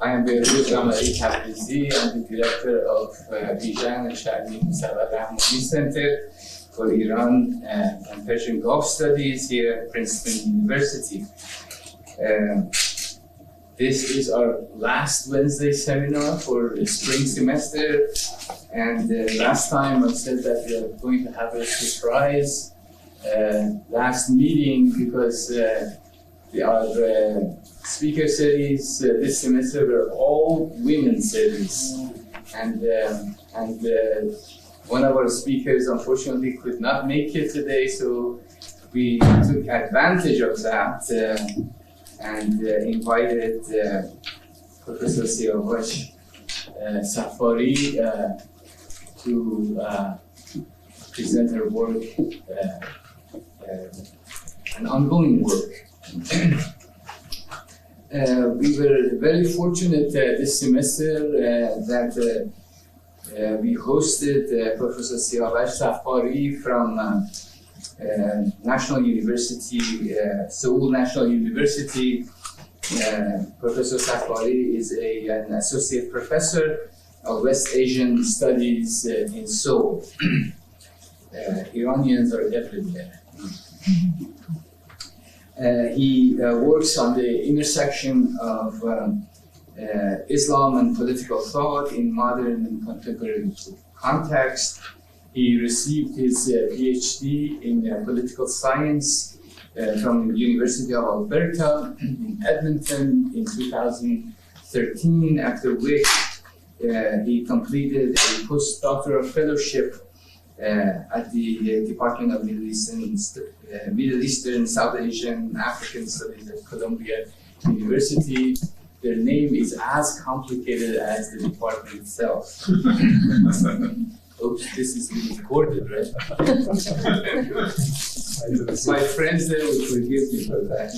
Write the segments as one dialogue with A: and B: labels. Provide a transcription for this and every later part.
A: I am Marxist Tabrizi. I'm the director of Bijan and Sharmin Mossavar-Rahmani Center for Iran and Persian Gulf Studies here at Princeton University. This is our last Wednesday seminar for the spring semester, and last time I said that we are going to have a surprise last meeting because our speaker series this semester were all women series, and one of our speakers unfortunately could not make it today, so we took advantage of that and invited Professor Siavash Saffari to present her work, an ongoing work. We were very fortunate this semester that we hosted Professor Siavash Saffari from National University, Seoul National University. Professor Saffari is an associate professor of West Asian Studies in Seoul. Iranians are everywhere. He works on the intersection of Islam and political thought in modern and contemporary context. He received his PhD in political science from the University of Alberta in Edmonton in 2013, after which he completed a postdoctoral fellowship at the Department of Middle Eastern, South Asian, and African Studies at Columbia University. Their name is as complicated as the department itself. Oops, this is being recorded, right? My friends there will forgive me for that.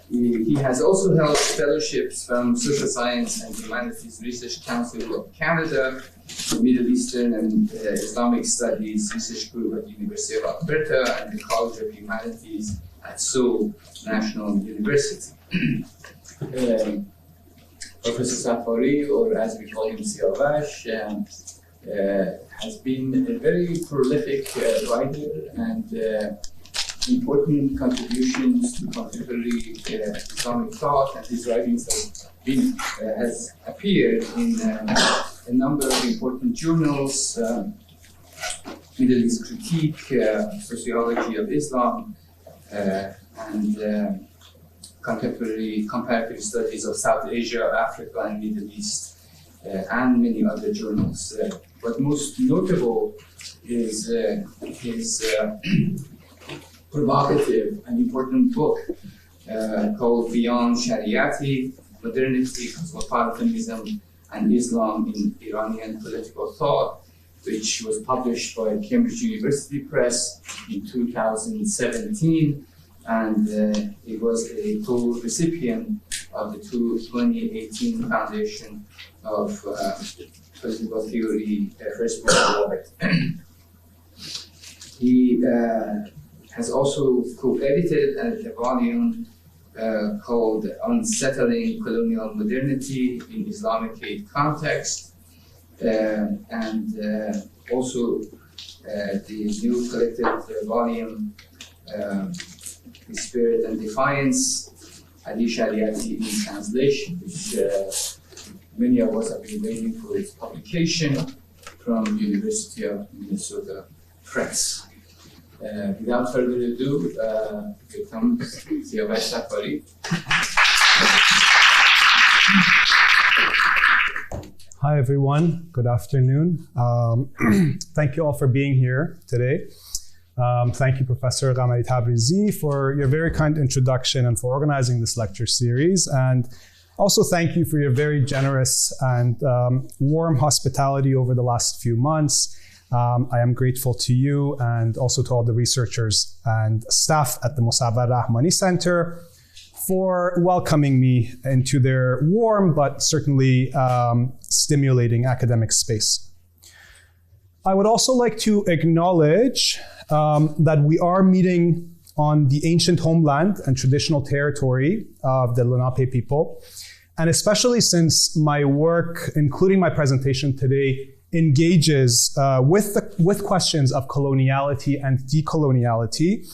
A: He has also held fellowships from Social Science and Humanities Research Council of Canada, the Middle Eastern and Islamic Studies Research Group at the University of Alberta, and the College of Humanities at Seoul National University. Professor Saffari, or as we call him, Siavash, has been a very prolific writer and important contributions to contemporary Islamic thought, and his writings has appeared in a number of important journals: Middle East Critique, Sociology of Islam, and Contemporary Comparative Studies of South Asia, Africa, and Middle East, and many other journals. But most notable is his provocative and important book called Beyond Shariati, Modernity, Cosmopolitanism, and Islam in Iranian Political Thought, which was published by Cambridge University Press in 2017, and it was a co-recipient of the 2018 Foundation of Political Theory First Book Award. He has also co-edited a volume called Unsettling Colonial Modernity in Islamic Hate Context, and also the new collected volume, The Spirit and Defiance, Ali Shariati in Translation, which many of us have been waiting for its publication from University of Minnesota Press. Without further ado, here comes Siavash Saffari.
B: Hi everyone, good afternoon. Thank you all for being here today. Thank you, Professor Rahmani Tabrizi, for your very kind introduction and for organizing this lecture series. And also thank you for your very generous and warm hospitality over the last few months. I am grateful to you and also to all the researchers and staff at the Mossavar-Rahmani Center for welcoming me into their warm but certainly stimulating academic space. I would also like to acknowledge that we are meeting on the ancient homeland and traditional territory of the Lenape people. And especially since my work, including my presentation today, engages with questions of coloniality and decoloniality,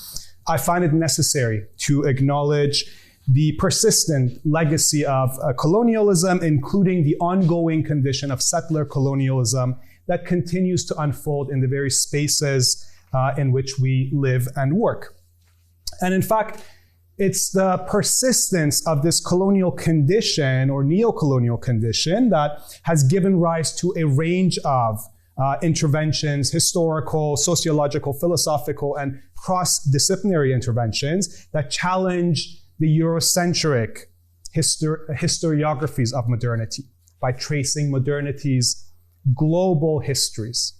B: I find it necessary to acknowledge the persistent legacy of colonialism, including the ongoing condition of settler colonialism that continues to unfold in the very spaces in which we live and work. And in fact, it's the persistence of this colonial condition or neo-colonial condition that has given rise to a range of interventions, historical, sociological, philosophical, and cross-disciplinary interventions that challenge the Eurocentric historiographies of modernity by tracing modernity's global histories.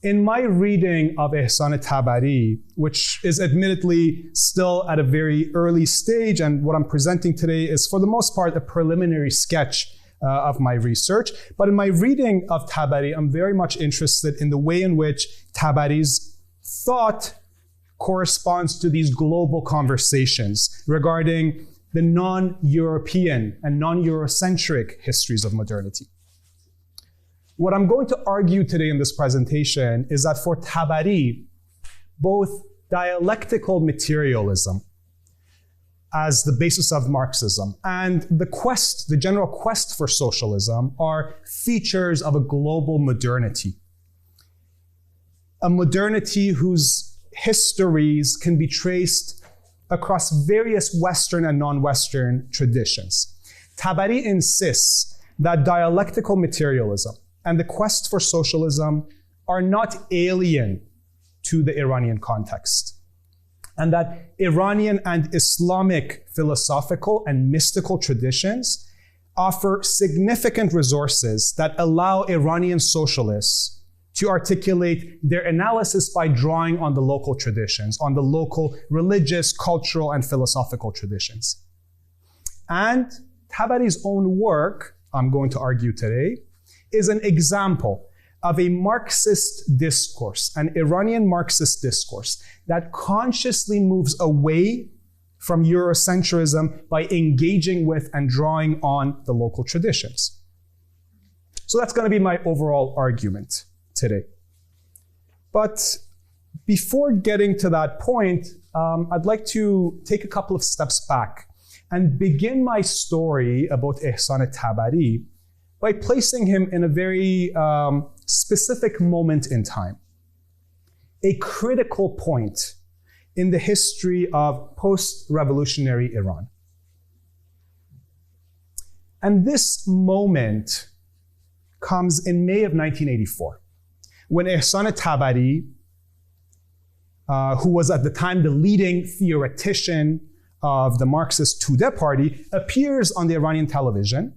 B: In my reading of Ihsan Tabari, which is admittedly still at a very early stage, and what I'm presenting today is for the most part a preliminary sketch of my research, but in my reading of Tabari, I'm very much interested in the way in which Tabari's thought corresponds to these global conversations regarding the non-European and non-Eurocentric histories of modernity. What I'm going to argue today in this presentation is that for Tabari, both dialectical materialism as the basis of Marxism and the general quest for socialism are features of a global modernity. A modernity whose histories can be traced across various Western and non-Western traditions. Tabari insists that dialectical materialism and the quest for socialism are not alien to the Iranian context, and that Iranian and Islamic philosophical and mystical traditions offer significant resources that allow Iranian socialists to articulate their analysis by drawing on the local traditions, on the local religious, cultural, and philosophical traditions. And Tabari's own work, I'm going to argue today, is an example of a Marxist discourse, an Iranian Marxist discourse that consciously moves away from Eurocentrism by engaging with and drawing on the local traditions. So that's going to be my overall argument today. But before getting to that point, I'd like to take a couple of steps back and begin my story about Ihsan Tabari by placing him in a very specific moment in time, a critical point in the history of post-revolutionary Iran. And this moment comes in May of 1984, when Ihsan Tabari, who was at the time the leading theoretician of the Marxist Tudeh party, appears on the Iranian television.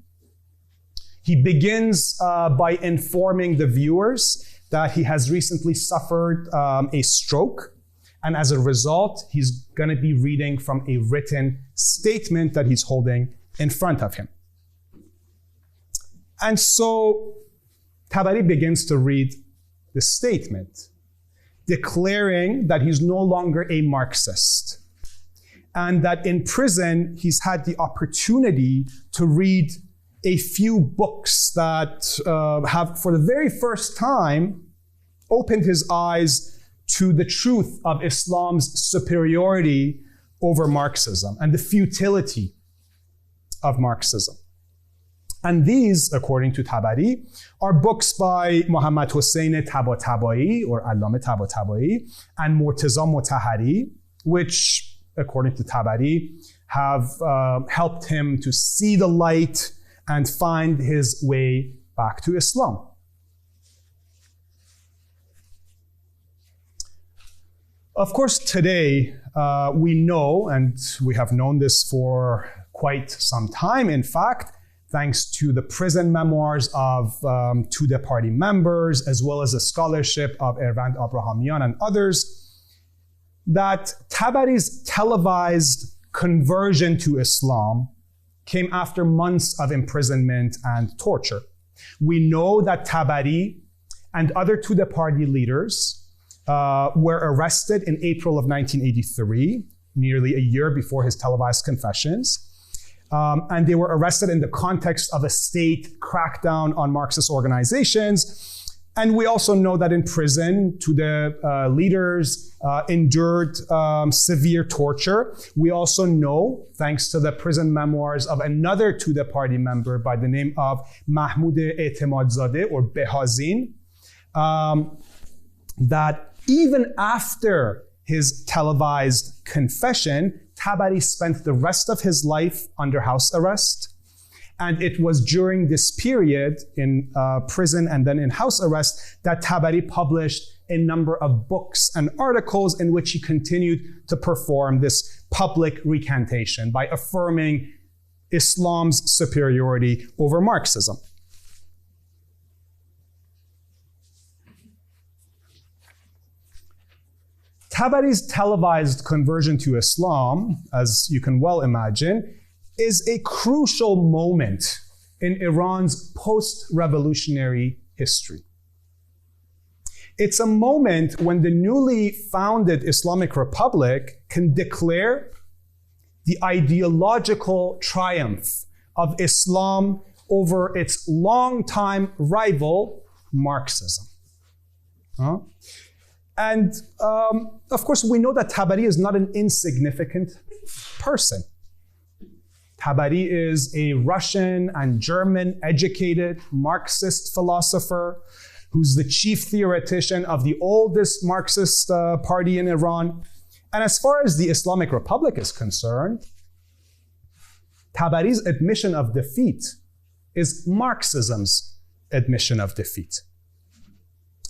B: He begins by informing the viewers that he has recently suffered a stroke. And as a result, he's going to be reading from a written statement that he's holding in front of him. And so Tabari begins to read the statement, declaring that he's no longer a Marxist, and that in prison, he's had the opportunity to read a few books that have, for the very first time, opened his eyes to the truth of Islam's superiority over Marxism and the futility of Marxism. And these, according to Tabari, are books by Muhammad Hussein Tabatabai, or Allame Tabatabai, and Murtaza Mutahhari, which, according to Tabari, have helped him to see the light and find his way back to Islam. Of course, today we know, and we have known this for quite some time, in fact, thanks to the prison memoirs of Tudeh party members, as well as the scholarship of Ervand Abrahamian and others, that Tabari's televised conversion to Islam came after months of imprisonment and torture. We know that Tabari and other Tudeh party leaders were arrested in April of 1983, nearly a year before his televised confessions. And they were arrested in the context of a state crackdown on Marxist organizations. And we also know that in prison, the leaders endured severe torture. We also know, thanks to the prison memoirs of another Tudeh party member by the name of Mahmoud Etemadzadeh, or Behazin, that even after his televised confession, Tabari spent the rest of his life under house arrest. And it was during this period in prison and then in house arrest that Tabari published a number of books and articles in which he continued to perform this public recantation by affirming Islam's superiority over Marxism. Tabari's televised conversion to Islam, as you can well imagine, is a crucial moment in Iran's post-revolutionary history. It's a moment when the newly founded Islamic Republic can declare the ideological triumph of Islam over its longtime rival, Marxism. And of course, we know that Tabari is not an insignificant person. Tabari is a Russian and German educated Marxist philosopher who's the chief theoretician of the oldest Marxist party in Iran. And as far as the Islamic Republic is concerned, Tabari's admission of defeat is Marxism's admission of defeat.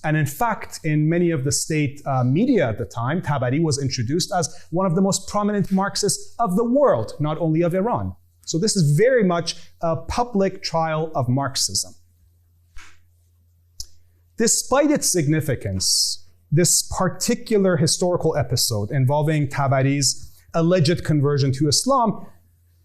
B: And in fact, in many of the state media at the time, Tabari was introduced as one of the most prominent Marxists of the world, not only of Iran. So this is very much a public trial of Marxism. Despite its significance, this particular historical episode involving Tabari's alleged conversion to Islam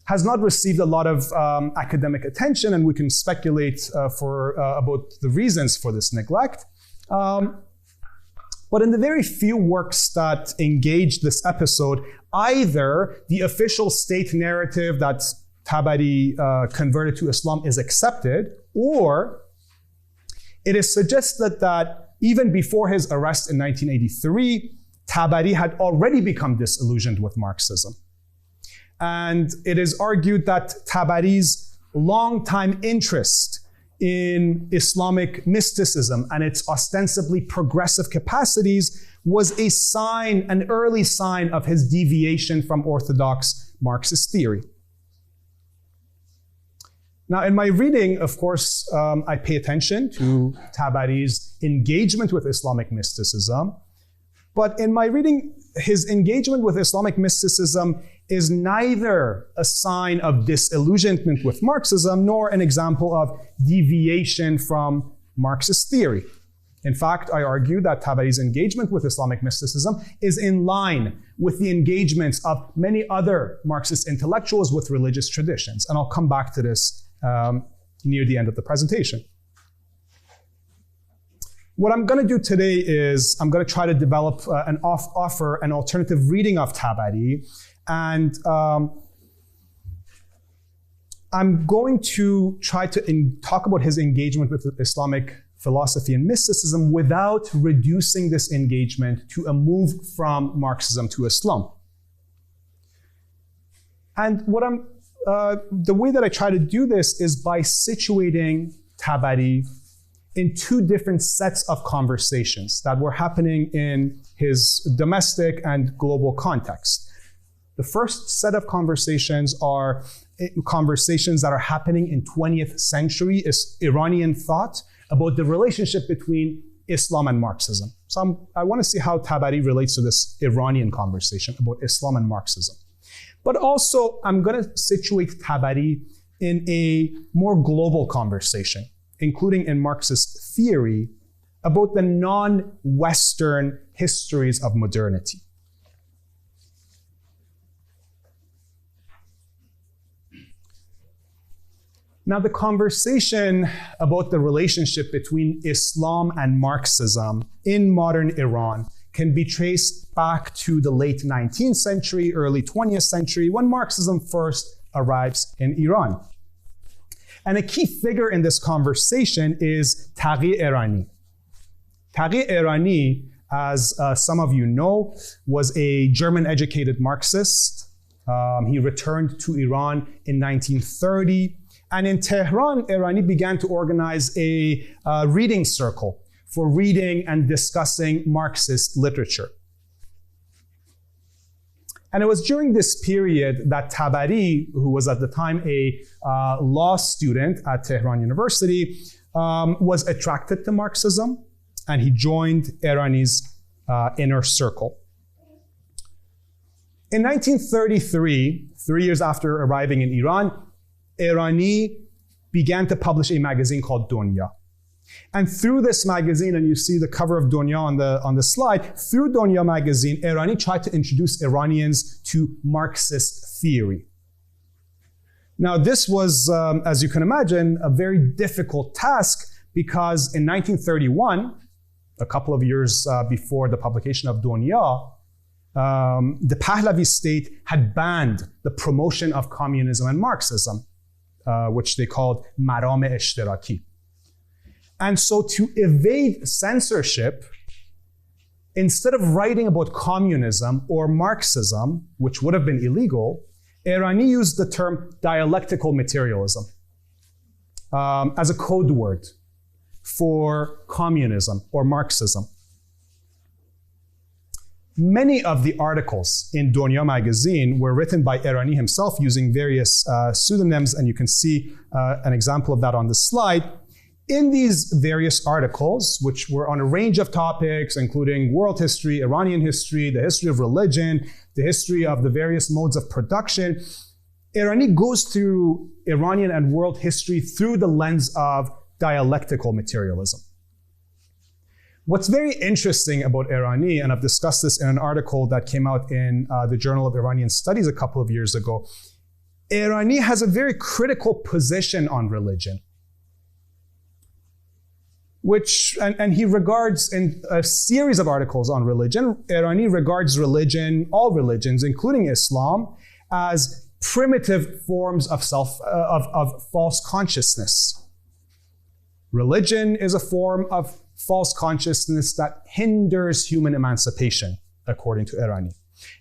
B: has not received a lot of academic attention, and we can speculate about the reasons for this neglect. But in the very few works that engage this episode, either the official state narrative that Tabari converted to Islam is accepted, or it is suggested that even before his arrest in 1983, Tabari had already become disillusioned with Marxism. And it is argued that Tabari's longtime interest in Islamic mysticism and its ostensibly progressive capacities was a sign, an early sign of his deviation from orthodox Marxist theory. Now, in my reading, of course, I pay attention to Tabari's engagement with Islamic mysticism. But in my reading, his engagement with Islamic mysticism is neither a sign of disillusionment with Marxism nor an example of deviation from Marxist theory. In fact, I argue that Tabari's engagement with Islamic mysticism is in line with the engagements of many other Marxist intellectuals with religious traditions. And I'll come back to this near the end of the presentation. What I'm going to do today is I'm going to try to develop offer an alternative reading of Tabari, and I'm going to try to talk about his engagement with Islamic philosophy and mysticism without reducing this engagement to a move from Marxism to Islam. And the way that I try to do this is by situating Tabari in two different sets of conversations that were happening in his domestic and global context. The first set of conversations are conversations that are happening in 20th century Iranian thought about the relationship between Islam and Marxism. So I want to see how Tabari relates to this Iranian conversation about Islam and Marxism. But also, I'm going to situate Tabari in a more global conversation, including in Marxist theory, about the non-Western histories of modernity. Now, the conversation about the relationship between Islam and Marxism in modern Iran can be traced back to the late 19th century, early 20th century, when Marxism first arrives in Iran. And a key figure in this conversation is Taqi Irani. Taqi Irani, as some of you know, was a German-educated Marxist. He returned to Iran in 1930. And in Tehran, Irani began to organize a reading circle for reading and discussing Marxist literature. And it was during this period that Tabari, who was at the time a law student at Tehran University, was attracted to Marxism, and he joined Irani's inner circle. In 1933, 3 years after arriving in Iran, Irani began to publish a magazine called Dunya. And through this magazine, and you see the cover of Dunya on the slide, through Dunya magazine, Irani tried to introduce Iranians to Marxist theory. Now, this was, as you can imagine, a very difficult task because in 1931, a couple of years before the publication of Dunya, the Pahlavi state had banned the promotion of communism and Marxism, which they called Maram Ishtiraki. And so to evade censorship, instead of writing about communism or Marxism, which would have been illegal, Irani used the term dialectical materialism as a code word for communism or Marxism. Many of the articles in Dunya magazine were written by Irani himself using various pseudonyms, and you can see an example of that on the slide. In these various articles, which were on a range of topics, including world history, Iranian history, the history of religion, the history of the various modes of production, Irani goes through Iranian and world history through the lens of dialectical materialism. What's very interesting about Irani, and I've discussed this in an article that came out in the Journal of Iranian Studies a couple of years ago, Irani has a very critical position on religion. And he regards, in a series of articles on religion, Irani regards religion, all religions, including Islam, as primitive forms of false consciousness. Religion is a form of false consciousness that hinders human emancipation, according to Irani.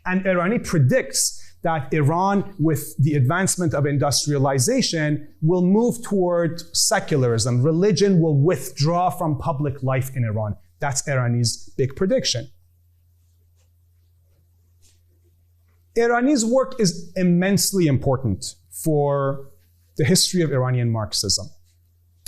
B: And Irani predicts that Iran, with the advancement of industrialization, will move toward secularism. Religion will withdraw from public life in Iran. That's Irani's big prediction. Irani's work is immensely important for the history of Iranian Marxism.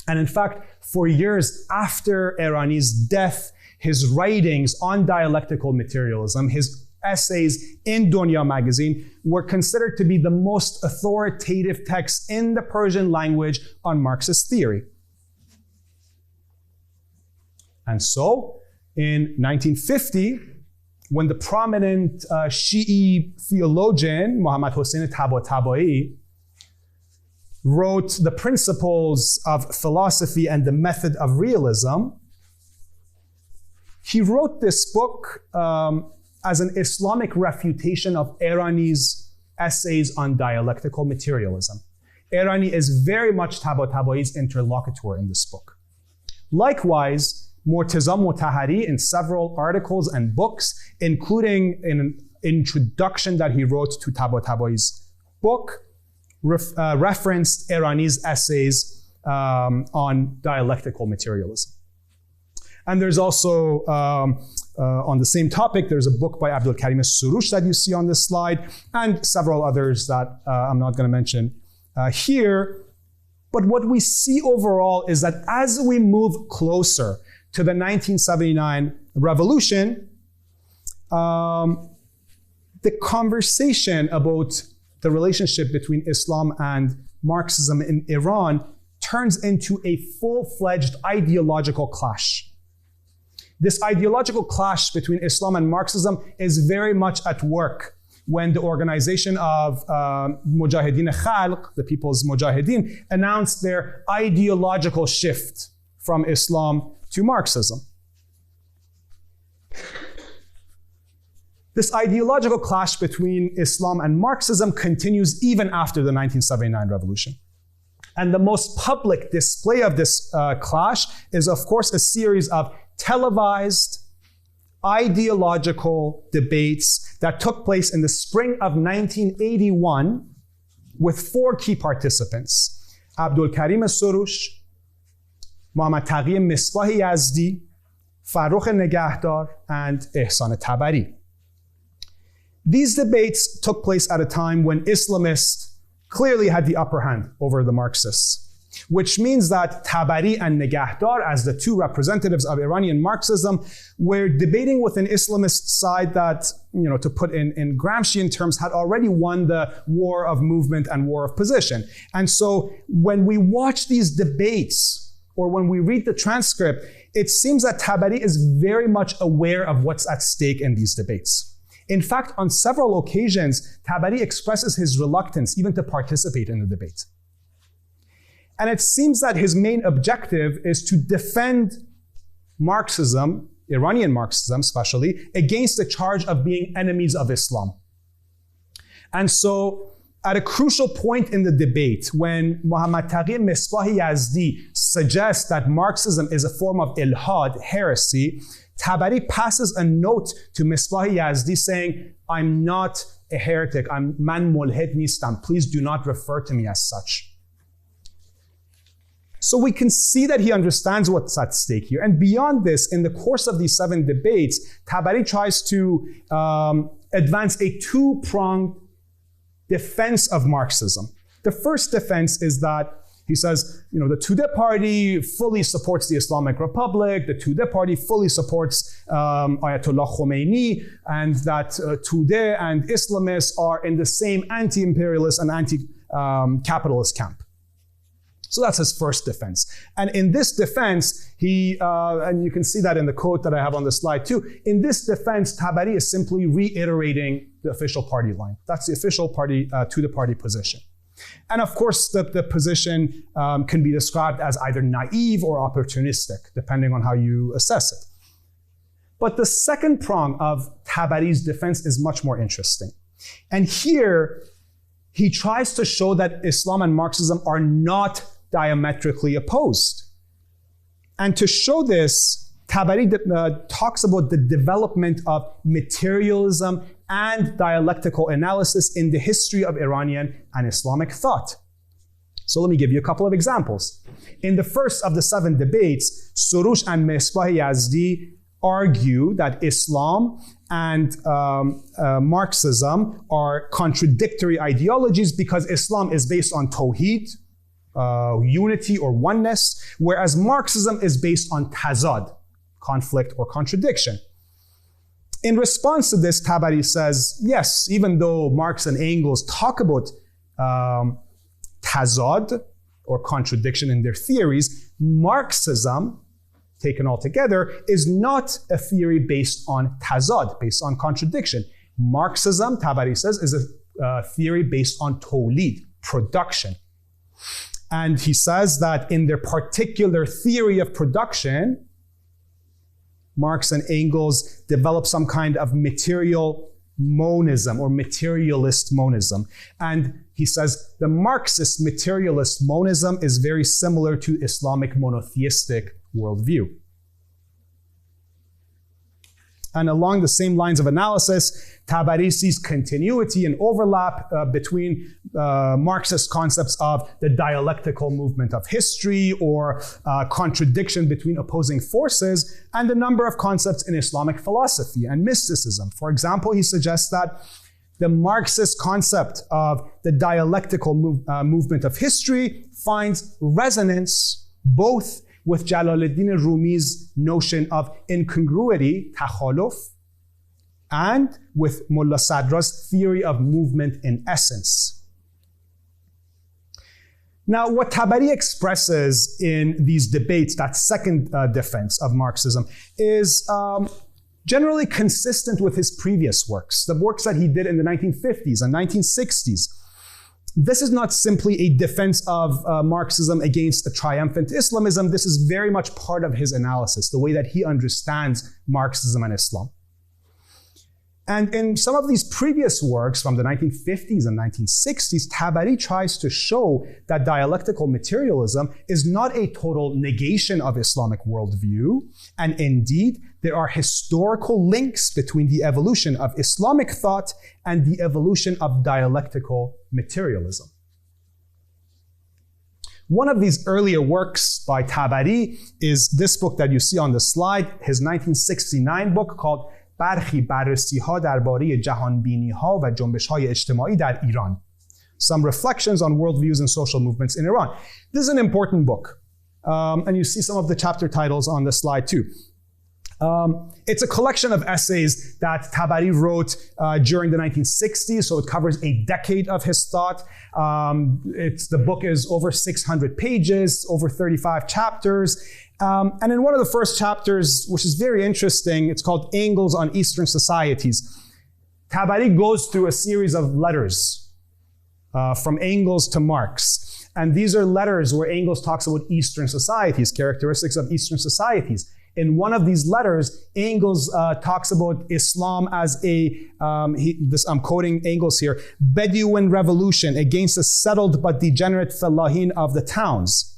B: And in fact, for years after Irani's death, his writings on dialectical materialism, his essays in Dunya magazine, were considered to be the most authoritative texts in the Persian language on Marxist theory. And so, in 1950, when the prominent Shi'i theologian, Muhammad Hossein Tabatabai, wrote The Principles of Philosophy and the Method of Realism, he wrote this book as an Islamic refutation of Irani's essays on dialectical materialism. Irani is very much Tabatabai's interlocutor in this book. Likewise, Murtaza Motahhari, in several articles and books, including in an introduction that he wrote to Tabatabai's book, referenced Irani's essays on dialectical materialism. And there's also, on the same topic, there's a book by Abdul Karim Surush that you see on this slide, and several others that I'm not going to mention here. But what we see overall is that as we move closer to the 1979 revolution, the conversation about the relationship between Islam and Marxism in Iran turns into a full-fledged ideological clash. This ideological clash between Islam and Marxism is very much at work when the organization of Mujahideen Khalq, the People's Mujahideen, announced their ideological shift from Islam to Marxism. This ideological clash between Islam and Marxism continues even after the 1979 revolution. And the most public display of this clash is, of course, a series of televised ideological debates that took place in the spring of 1981 with 4 key participants: Abdul Karim Soroush, Mohammad Taqi Misbah Yazdi, Farrukh Negahdar, and Ehsan Tabari. These debates took place at a time when Islamists clearly had the upper hand over the Marxists, which means that Tabari and Negahdar, as the 2 representatives of Iranian Marxism, were debating with an Islamist side that, to put in Gramscian terms, had already won the war of movement and war of position. And so when we watch these debates, or when we read the transcript, it seems that Tabari is very much aware of what's at stake in these debates. In fact, on several occasions, Tabari expresses his reluctance even to participate in the debate. And it seems that his main objective is to defend Marxism, Iranian Marxism especially, against the charge of being enemies of Islam. And so, at a crucial point in the debate, when Mohammad Taqi Misbah Yazdi suggests that Marxism is a form of ilhad, heresy, Tabari passes a note to Misbah Yazdi saying, "I'm not a heretic, I'm man mulhid nistam, please do not refer to me as such." So we can see that he understands what's at stake here. And beyond this, in the course of these 7 debates, Tabari tries to advance a 2-pronged defense of Marxism. The first defense is that he says, the Tudeh party fully supports the Islamic Republic, the Tudeh party fully supports Ayatollah Khomeini, and that Tudeh and Islamists are in the same anti-imperialist and anti-capitalist camp. So that's his first defense. And in this defense, and you can see that in the quote that I have on the slide too, in this defense, Tabari is simply reiterating the official party line. That's the official party, Tudeh party position. And of course, the position can be described as either naive or opportunistic, depending on how you assess it. But the second prong of Tabari's defense is much more interesting. And here, he tries to show that Islam and Marxism are not diametrically opposed. And to show this, Tabari talks about the development of materialism and dialectical analysis in the history of Iranian and Islamic thought. So let me give you a couple of examples. In the first of the 7 debates, Soroush and Misbah Yazdi argue that Islam and Marxism are contradictory ideologies because Islam is based on tawheed, unity or oneness, whereas Marxism is based on tazad, conflict or contradiction. In response to this, Tabari says, yes, even though Marx and Engels talk about tazad or contradiction in their theories, Marxism, taken all together, is not a theory based on tazad, based on contradiction. Marxism, Tabari says, is a theory based on tawlid, production. And he says that in their particular theory of production, Marx and Engels develop some kind of material monism or materialist monism. And he says the Marxist materialist monism is very similar to Islamic monotheistic worldview. And along the same lines of analysis, Tabari sees continuity and overlap between Marxist concepts of the dialectical movement of history or contradiction between opposing forces and a number of concepts in Islamic philosophy and mysticism. For example, he suggests that the Marxist concept of the dialectical movement of history finds resonance both with Jalaluddin Rumi's notion of incongruity, takhaluf, and with Mullah Sadra's theory of movement in essence. Now, what Tabari expresses in these debates, that second defense of Marxism, is generally consistent with his previous works, the works that he did in the 1950s and 1960s. This is not simply a defense of Marxism against a triumphant Islamism. This is very much part of his analysis, the way that he understands Marxism and Islam. And in some of these previous works from the 1950s and 1960s, Tabari tries to show that dialectical materialism is not a total negation of Islamic worldview. And indeed, there are historical links between the evolution of Islamic thought and the evolution of dialectical materialism. One of these earlier works by Tabari is this book that you see on the slide, his 1969 book called برخی بررسی‌ها درباره جهانبینی‌ها و جنبش‌های اجتماعی در ایران. Some reflections on worldviews and social movements in Iran. This is an important book. And you see some of the chapter titles on the slide too. It's a collection of essays that Tabari wrote during the 1960s, so it covers a decade of his thought. The book is over 600 pages, over 35 chapters. And in one of the first chapters, which is very interesting, it's called Angles on Eastern Societies. Tabari goes through a series of letters from Engels to Marx. And these are letters where Engels talks about Eastern societies, characteristics of Eastern societies. In one of these letters, Engels talks about Islam as I'm quoting Engels here, Bedouin revolution against the settled but degenerate fellahin of the towns.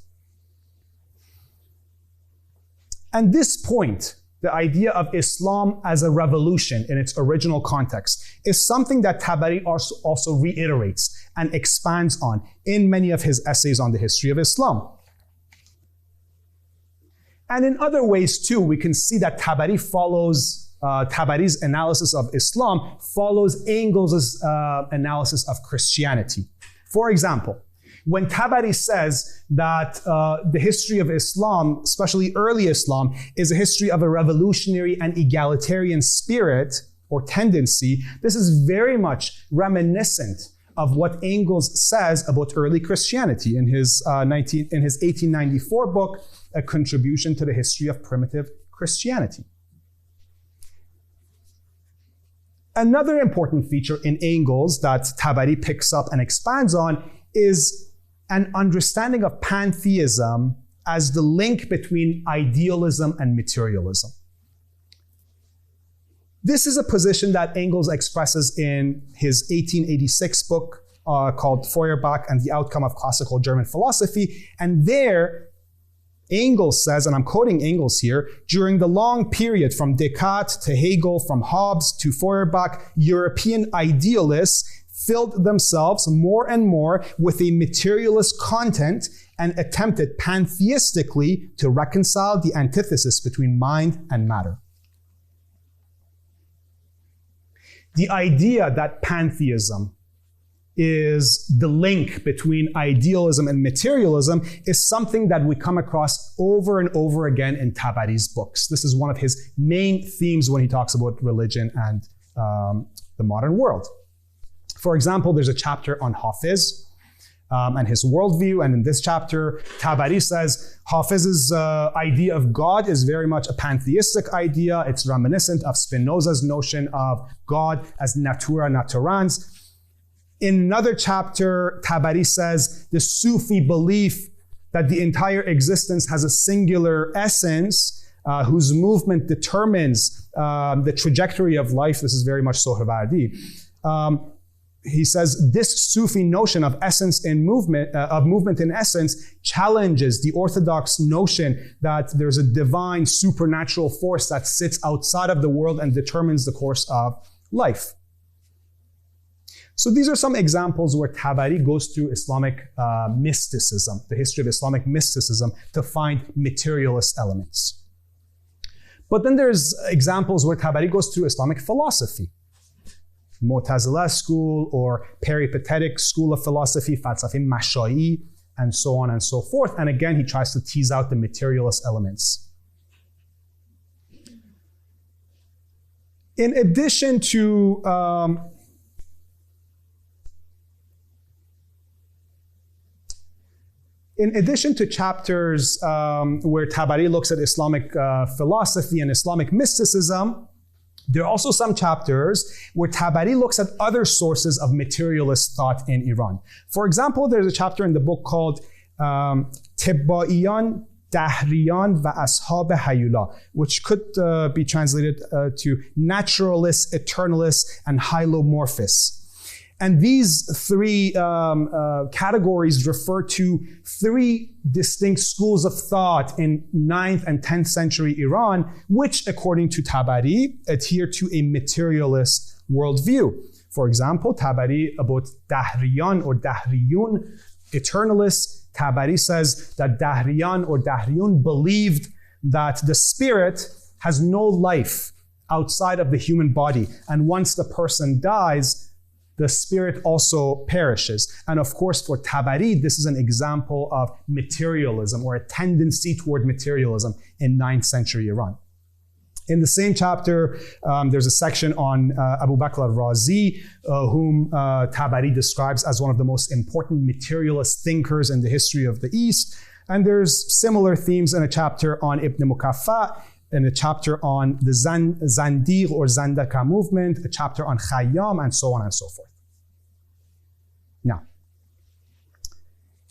B: And this point, the idea of Islam as a revolution in its original context, is something that Tabari also reiterates and expands on in many of his essays on the history of Islam. And in other ways too, we can see that Tabari Tabari's analysis of Islam follows Engels' analysis of Christianity. For example, when Tabari says that the history of Islam, especially early Islam, is a history of a revolutionary and egalitarian spirit or tendency, this is very much reminiscent of what Engels says about early Christianity in his 1894 book, A Contribution to the History of Primitive Christianity. Another important feature in Engels that Tabari picks up and expands on is an understanding of pantheism as the link between idealism and materialism. This is a position that Engels expresses in his 1886 book called Feuerbach and the Outcome of Classical German Philosophy. And there, Engels says, and I'm quoting Engels here, during the long period from Descartes to Hegel, from Hobbes to Feuerbach, European idealists filled themselves more and more with a materialist content and attempted pantheistically to reconcile the antithesis between mind and matter. The idea that pantheism is the link between idealism and materialism is something that we come across over and over again in Tabari's books. This is one of his main themes when he talks about religion and the modern world. For example, there's a chapter on Hafiz and his worldview. And in this chapter, Tabari says Hafiz's idea of God is very much a pantheistic idea. It's reminiscent of Spinoza's notion of God as natura naturans. In another chapter, Tabari says the Sufi belief that the entire existence has a singular essence whose movement determines the trajectory of life. This is very much Sohrawardi. He says this Sufi notion of essence in movement, of movement in essence, challenges the orthodox notion that there's a divine supernatural force that sits outside of the world and determines the course of life. So these are some examples where Tabari goes through Islamic mysticism, the history of Islamic mysticism, to find materialist elements. But then there's examples where Tabari goes through Islamic philosophy. Mu'tazila school or peripatetic school of philosophy, falsafe mashai, and so on and so forth. And again, he tries to tease out the materialist elements. In addition to chapters where Tabari looks at Islamic philosophy and Islamic mysticism, there are also some chapters where Tabari looks at other sources of materialist thought in Iran. For example, there's a chapter in the book called Tibbaiyan Dahriyan va ashab hayula, which could be translated to naturalists, eternalists, and hylomorphists. And these three categories refer to three distinct schools of thought in 9th and 10th century Iran, which, according to Tabari, adhere to a materialist worldview. For example, Tabari about Dahriyan or Dahriyun, eternalists, Tabari says that Dahriyan or Dahriyun believed that the spirit has no life outside of the human body. And once the person dies, the spirit also perishes. And of course, for Tabari, this is an example of materialism or a tendency toward materialism in 9th century Iran. In the same chapter, there's a section on Abu Bakr al-Razi, whom Tabari describes as one of the most important materialist thinkers in the history of the East. And there's similar themes in a chapter on Ibn Mukaffa, in a chapter on the Zandiq or Zandaka movement, a chapter on Khayyam, and so on and so forth. Now,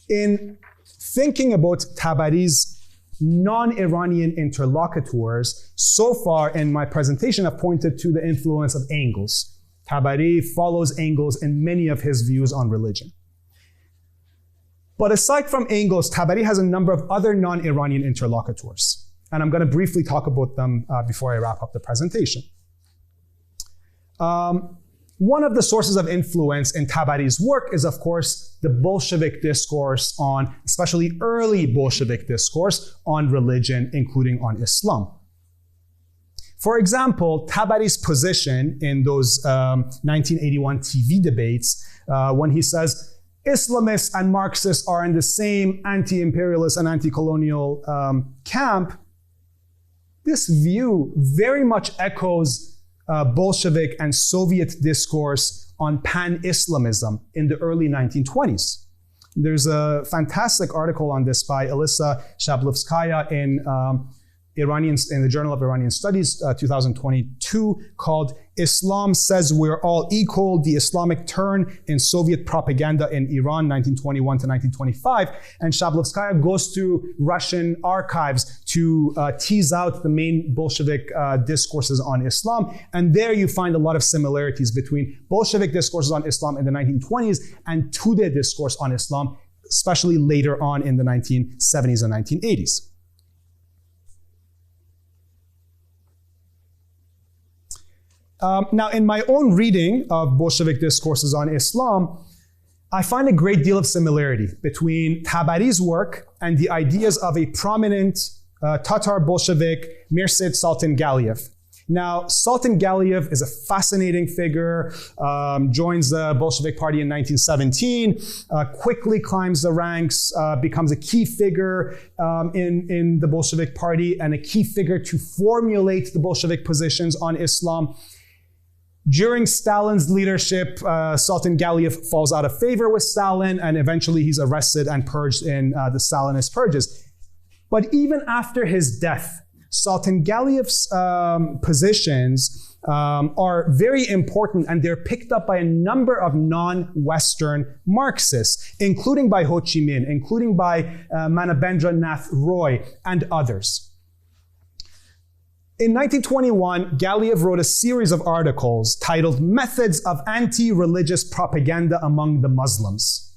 B: in thinking about Tabari's non-Iranian interlocutors, so far in my presentation I've pointed to the influence of Engels. Tabari follows Engels in many of his views on religion. But aside from Engels, Tabari has a number of other non-Iranian interlocutors. And I'm going to briefly talk about them before I wrap up the presentation. One of the sources of influence in Tabari's work is, of course, the Bolshevik discourse on, especially early Bolshevik discourse on religion, including on Islam. For example, Tabari's position in those 1981 TV debates, when he says, Islamists and Marxists are in the same anti-imperialist and anti-colonial camp, this view very much echoes Bolshevik and Soviet discourse on pan-Islamism in the early 1920s. There's a fantastic article on this by Elisa Shablovskaya in the Journal of Iranian Studies, 2022, called Islam Says We're All Equal, the Islamic Turn in Soviet Propaganda in Iran, 1921 to 1925. And Shablovskaya goes to Russian archives to tease out the main Bolshevik discourses on Islam. And there you find a lot of similarities between Bolshevik discourses on Islam in the 1920s and Tudeh discourse on Islam, especially later on in the 1970s and 1980s. Now, in my own reading of Bolshevik discourses on Islam, I find a great deal of similarity between Tabari's work and the ideas of a prominent Tatar Bolshevik, Mirset Sultan Galiev. Now, Sultan Galiev is a fascinating figure, joins the Bolshevik Party in 1917, quickly climbs the ranks, becomes a key figure in the Bolshevik Party and a key figure to formulate the Bolshevik positions on Islam. During Stalin's leadership, Sultan Galiev falls out of favor with Stalin, and eventually he's arrested and purged in the Stalinist purges. But even after his death, Sultan Galiev's positions are very important, and they're picked up by a number of non-Western Marxists, including by Ho Chi Minh, including by Manabendra Nath Roy, and others. In 1921, Galiev wrote a series of articles titled Methods of Anti-Religious Propaganda Among the Muslims.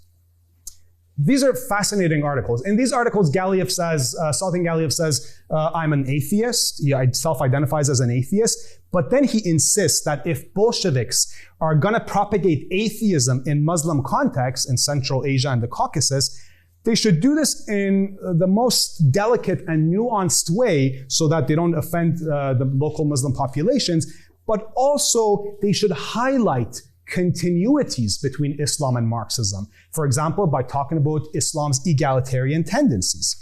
B: These are fascinating articles. In these articles, Galiev says, Sultan Galiev says, I'm an atheist. He self-identifies as an atheist. But then he insists that if Bolsheviks are going to propagate atheism in Muslim contexts in Central Asia and the Caucasus, they should do this in the most delicate and nuanced way so that they don't offend the local Muslim populations, but also they should highlight continuities between Islam and Marxism. For example, by talking about Islam's egalitarian tendencies.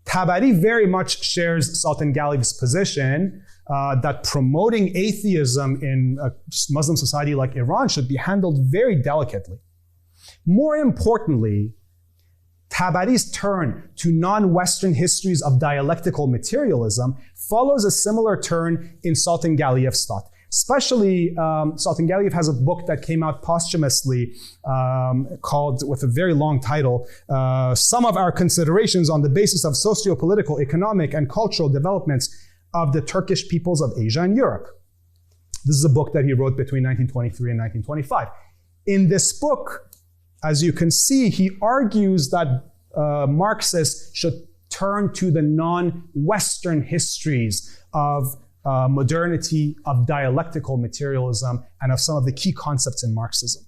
B: Tabari very much shares Sultan Galiev's position that promoting atheism in a Muslim society like Iran should be handled very delicately. More importantly, Tabari's turn to non-Western histories of dialectical materialism follows a similar turn in Sultan Galiev's thought. Especially, Sultan Galiev has a book that came out posthumously called, with a very long title, Some of Our Considerations on the Basis of Socio-Political, Economic, and Cultural Developments of the Turkish Peoples of Asia and Europe. This is a book that he wrote between 1923 and 1925. In this book, as you can see, he argues that Marxists should turn to the non-Western histories of modernity, of dialectical materialism, and of some of the key concepts in Marxism.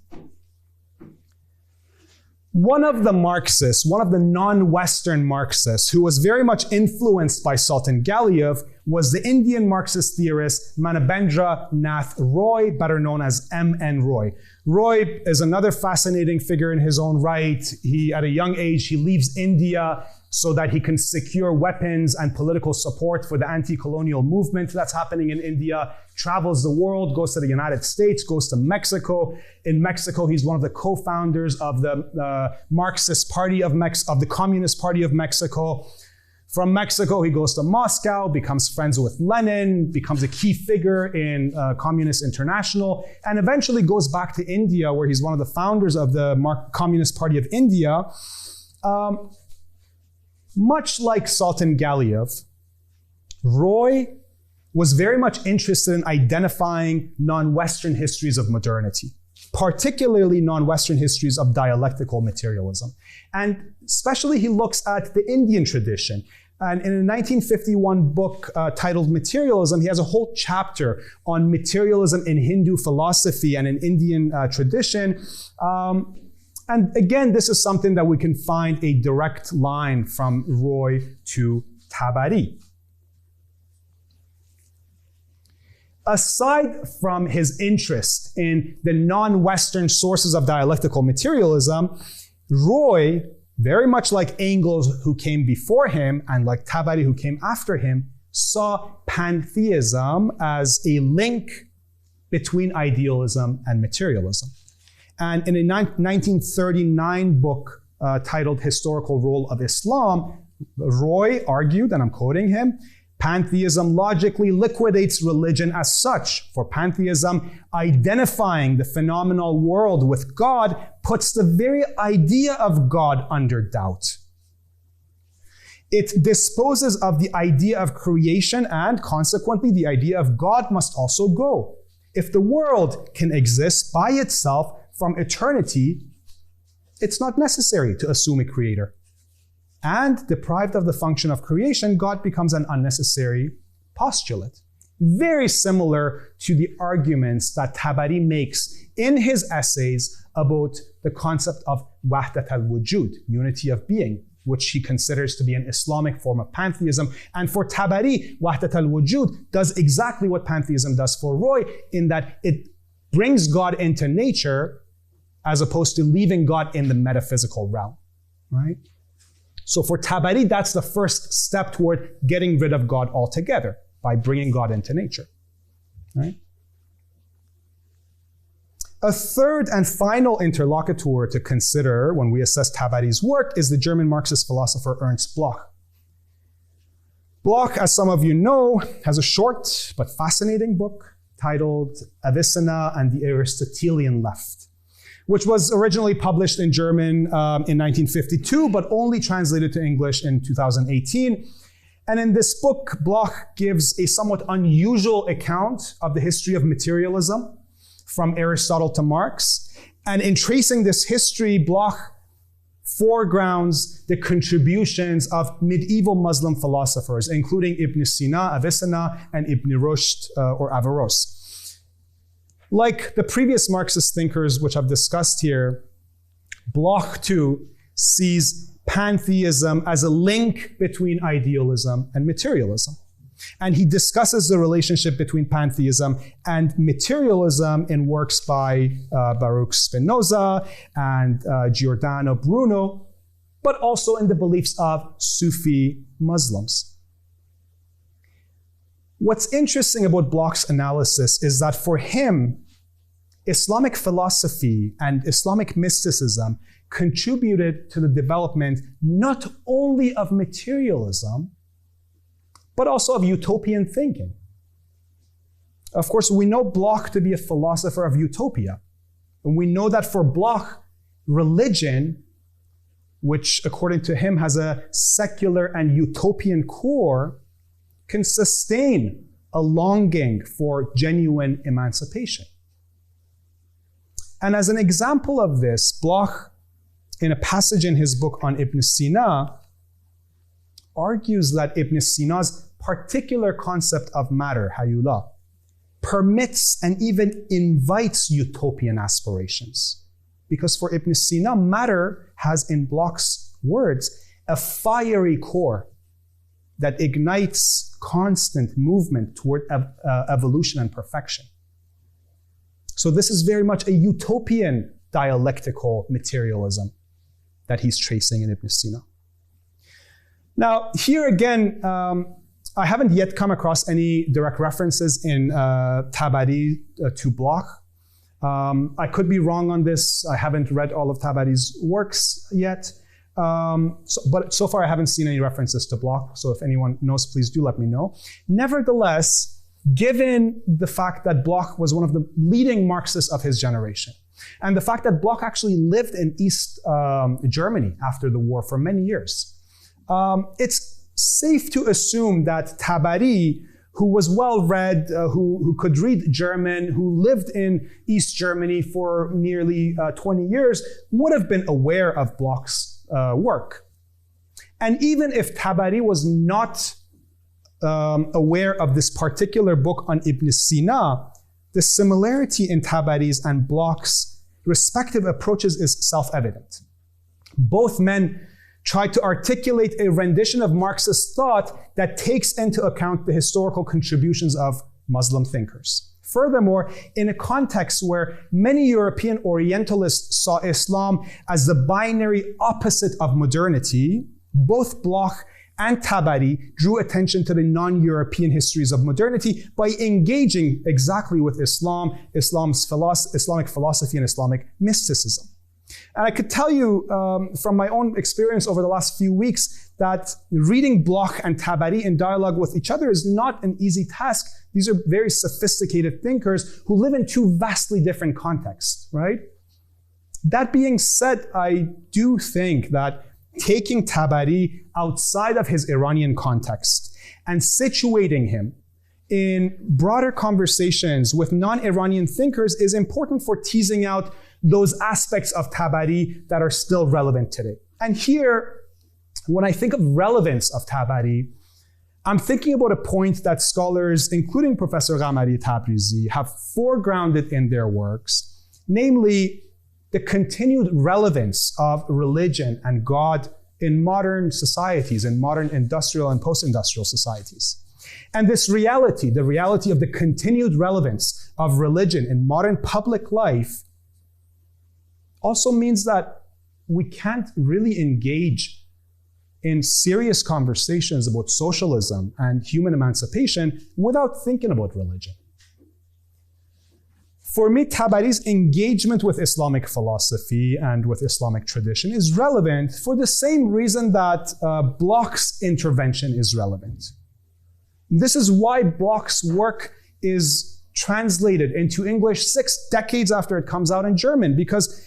B: One of the Marxists, one of the non-Western Marxists who was very much influenced by Sultan Galiev was the Indian Marxist theorist Manabendra Nath Roy, better known as M.N. Roy. Roy is another fascinating figure in his own right. At a young age, he leaves India so that he can secure weapons and political support for the anti-colonial movement that's happening in India, travels the world, goes to the United States, goes to Mexico. In Mexico, he's one of the co-founders of the Marxist Party of the Communist Party of Mexico. From Mexico, he goes to Moscow, becomes friends with Lenin, becomes a key figure in Communist International, and eventually goes back to India, where he's one of the founders of the Communist Party of India. Much like Sultan Galiev, Roy was very much interested in identifying non-Western histories of modernity, particularly non-Western histories of dialectical materialism. And especially he looks at the Indian tradition. And in a 1951 book titled Materialism, he has a whole chapter on materialism in Hindu philosophy and in Indian tradition. And again, this is something that we can find a direct line from Roy to Tabari. Aside from his interest in the non-Western sources of dialectical materialism, Roy, very much like Engels who came before him and like Tabari who came after him, saw pantheism as a link between idealism and materialism. And in a 1939 book titled Historical Role of Islam, Roy argued, and I'm quoting him, pantheism logically liquidates religion as such. For pantheism, identifying the phenomenal world with God puts the very idea of God under doubt. It disposes of the idea of creation, and consequently the idea of God must also go. If the world can exist by itself from eternity, it's not necessary to assume a creator. And deprived of the function of creation, God becomes an unnecessary postulate. Very similar to the arguments that Tabari makes in his essays about the concept of wahdat al-wujud, unity of being, which he considers to be an Islamic form of pantheism. And for Tabari, wahdat al-wujud does exactly what pantheism does for Roy, in that it brings God into nature as opposed to leaving God in the metaphysical realm, right? So for Tabari, that's the first step toward getting rid of God altogether, by bringing God into nature, right? A third and final interlocutor to consider when we assess Tabari's work is the German Marxist philosopher Ernst Bloch. Bloch, as some of you know, has a short but fascinating book titled Avicenna and the Aristotelian Left, which was originally published in German in 1952, but only translated to English in 2018. And in this book, Bloch gives a somewhat unusual account of the history of materialism from Aristotle to Marx. And in tracing this history, Bloch foregrounds the contributions of medieval Muslim philosophers, including Ibn Sina, Avicenna, and Ibn Rushd or Averroes. Like the previous Marxist thinkers which I've discussed here, Bloch too sees pantheism as a link between idealism and materialism. And he discusses the relationship between pantheism and materialism in works by Baruch Spinoza and Giordano Bruno, but also in the beliefs of Sufi Muslims. What's interesting about Bloch's analysis is that for him, Islamic philosophy and Islamic mysticism contributed to the development not only of materialism, but also of utopian thinking. Of course, we know Bloch to be a philosopher of utopia. And we know that for Bloch, religion, which according to him has a secular and utopian core, can sustain a longing for genuine emancipation. And as an example of this, Bloch, in a passage in his book on Ibn Sina, argues that Ibn Sina's particular concept of matter, hayula, permits and even invites utopian aspirations. Because for Ibn Sina, matter has, in Bloch's words, a fiery core that ignites constant movement toward evolution and perfection. So this is very much a utopian dialectical materialism that he's tracing in Ibn Sina. Now, here again, I haven't yet come across any direct references in Tabari to Bloch. I could be wrong on this. I haven't read all of Tabari's works yet. But so far I haven't seen any references to Bloch. So if anyone knows, please do let me know. Nevertheless, given the fact that Bloch was one of the leading Marxists of his generation, and the fact that Bloch actually lived in East Germany after the war for many years, it's safe to assume that Tabari, who was well-read, who could read German, who lived in East Germany for nearly 20 years, would have been aware of Bloch's work. And even if Tabari was not aware of this particular book on Ibn Sina, the similarity in Tabari's and Bloch's respective approaches is self-evident. Both men tried to articulate a rendition of Marxist thought that takes into account the historical contributions of Muslim thinkers. Furthermore, in a context where many European Orientalists saw Islam as the binary opposite of modernity, both Bloch and Tabari drew attention to the non-European histories of modernity by engaging exactly with Islam, Islamic philosophy, and Islamic mysticism. And I could tell you from my own experience over the last few weeks that reading Bloch and Tabari in dialogue with each other is not an easy task. These are very sophisticated thinkers who live in two vastly different contexts, right? That being said, I do think that taking Tabari outside of his Iranian context and situating him in broader conversations with non-Iranian thinkers is important for teasing out those aspects of Tabari that are still relevant today. And here, when I think of relevance of Tabari, I'm thinking about a point that scholars, including Professor Qamari Tabrizi, have foregrounded in their works, namely the continued relevance of religion and God in modern societies, in modern industrial and post-industrial societies. And this reality, the reality of the continued relevance of religion in modern public life, also means that we can't really engage in serious conversations about socialism and human emancipation without thinking about religion. For me, Tabari's engagement with Islamic philosophy and with Islamic tradition is relevant for the same reason that Bloch's intervention is relevant. This is why Bloch's work is translated into English 6 decades after it comes out in German, because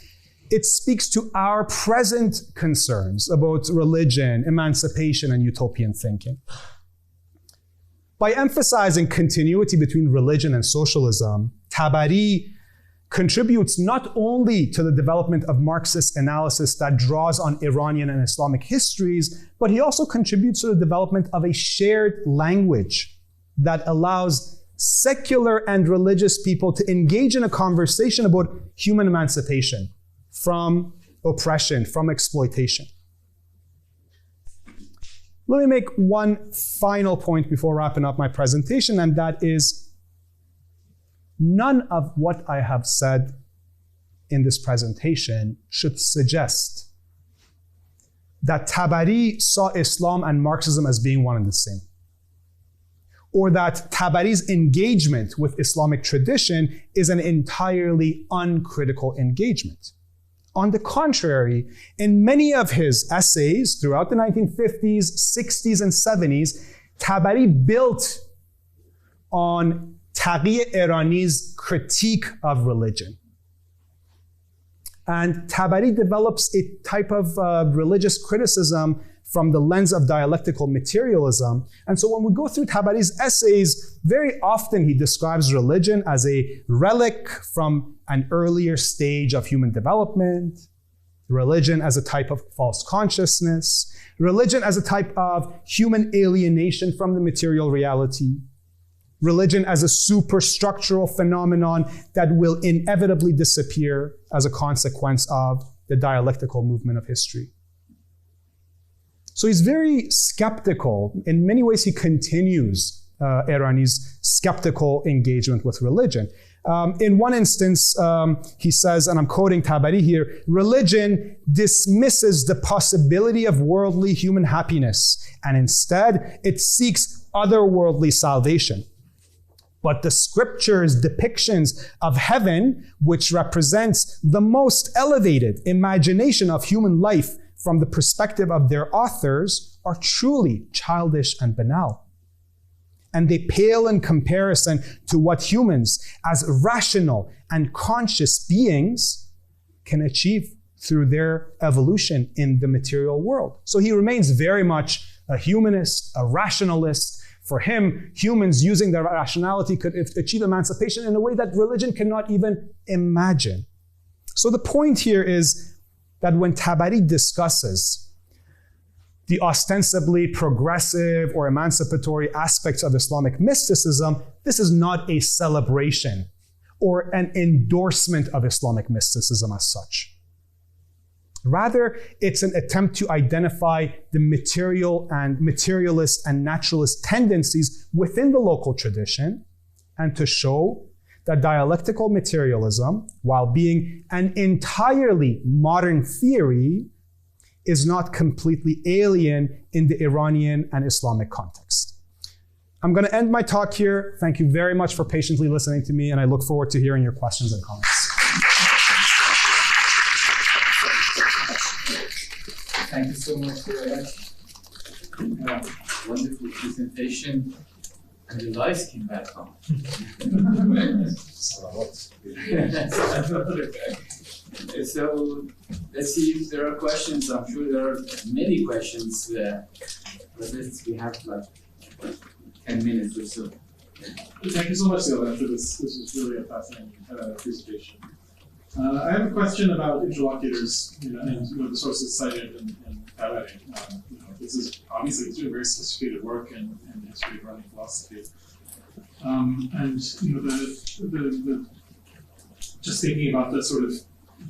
B: it speaks to our present concerns about religion, emancipation, and utopian thinking. By emphasizing continuity between religion and socialism, Tabari contributes not only to the development of Marxist analysis that draws on Iranian and Islamic histories, but he also contributes to the development of a shared language that allows secular and religious people to engage in a conversation about human emancipation from oppression, from exploitation. Let me make one final point before wrapping up my presentation, and that is none of what I have said in this presentation should suggest that Tabari saw Islam and Marxism as being one and the same, or that Tabari's engagement with Islamic tradition is an entirely uncritical engagement. On the contrary, in many of his essays throughout the 1950s, 60s, and 70s, Tabari built on Taqi Irani's critique of religion. And Tabari develops a type of religious criticism from the lens of dialectical materialism. And so when we go through Tabari's essays, very often he describes religion as a relic from an earlier stage of human development, religion as a type of false consciousness, religion as a type of human alienation from the material reality, religion as a superstructural phenomenon that will inevitably disappear as a consequence of the dialectical movement of history. So he's very skeptical. In many ways, he continues Irani's skeptical engagement with religion. In one instance, he says, and I'm quoting Tabari here, religion dismisses the possibility of worldly human happiness, and instead it seeks otherworldly salvation. But the scriptures' depictions of heaven, which represents the most elevated imagination of human life from the perspective of their authors, are truly childish and banal. And they pale in comparison to what humans, as rational and conscious beings, can achieve through their evolution in the material world. So he remains very much a humanist, a rationalist. For him, humans using their rationality could achieve emancipation in a way that religion cannot even imagine. So the point here is that when Tabari discusses the ostensibly progressive or emancipatory aspects of Islamic mysticism, this is not a celebration or an endorsement of Islamic mysticism as such. Rather, it's an attempt to identify the material and materialist and naturalist tendencies within the local tradition and to show that dialectical materialism, while being an entirely modern theory, is not completely alien in the Iranian and Islamic context. I'm going to end my talk here. Thank you very much for patiently listening to me, and I look forward to hearing your questions and comments.
A: Thank you so much for that wonderful presentation. And the lights came back on. So let's see if there are questions. I'm sure there are many questions, but we have like 10 minutes or so.
C: Thank you so much, Siavash, for this. This was really a fascinating presentation. I have a question about interlocutors, and the sources cited in Tabari. This is obviously it's doing very sophisticated work in the history of Iranian philosophy, and the just thinking about the sort of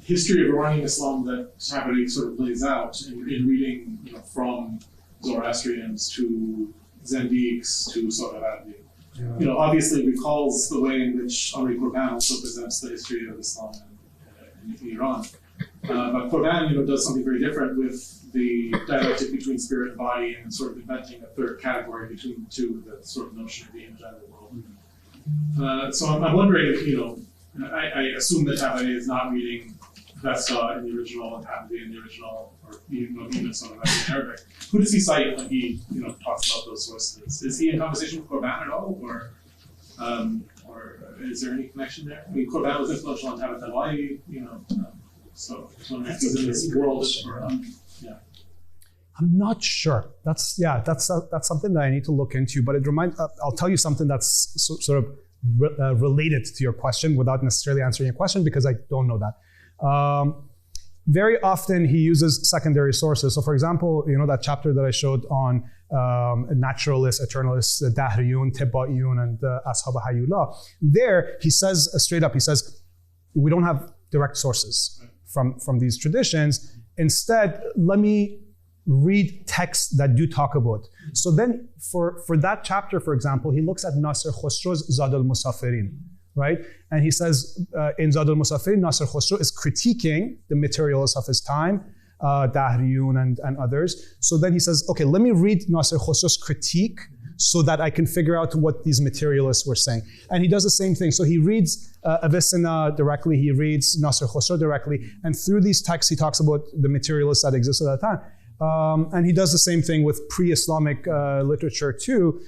C: history of Iranian Islam that Tabari sort of lays out in reading, from Zoroastrians to Zendiks to Sohrawardi. Obviously recalls the way in which Henri Corbin also presents the history of Islam in Iran. But Corbin, does something very different with the dialectic between spirit and body and sort of inventing a third category between the two, the sort of notion of the image and the world. So I'm wondering if, I assume that Tabari is not reading Vesta in the original and Hamdi in the original, or even some of that in Arabic. Who does he cite when he, talks about those sources? Is he in conversation with Corbin at all, or is there any connection there? I mean, Corbin was influential on Tabat al-Wai, so I was wondering if he's in this world or yeah.
B: I'm not sure. That's something that I need to look into. But I'll tell you something that's sort of related to your question without necessarily answering your question, because I don't know that. Very often he uses secondary sources. So for example, that chapter that I showed on naturalists, eternalists, Dahriyun, Tibaiyun, and Ashab Hayullah, there he says straight up, we don't have direct sources from these traditions. Instead, let me read texts that do talk about. So then for that chapter, for example, he looks at Nasr Khosrow's Zad al-Musafirin, right? And he says in Zad al-Musafirin, Nasr Khosrow is critiquing the materialists of his time, Dahriyun and others. So then he says, okay, let me read Nasr Khosrow's critique so that I can figure out what these materialists were saying. And he does the same thing. So he reads Avicenna directly, he reads Nasr Khosrow directly, and through these texts he talks about the materialists that existed at that time. And he does the same thing with pre-Islamic literature too,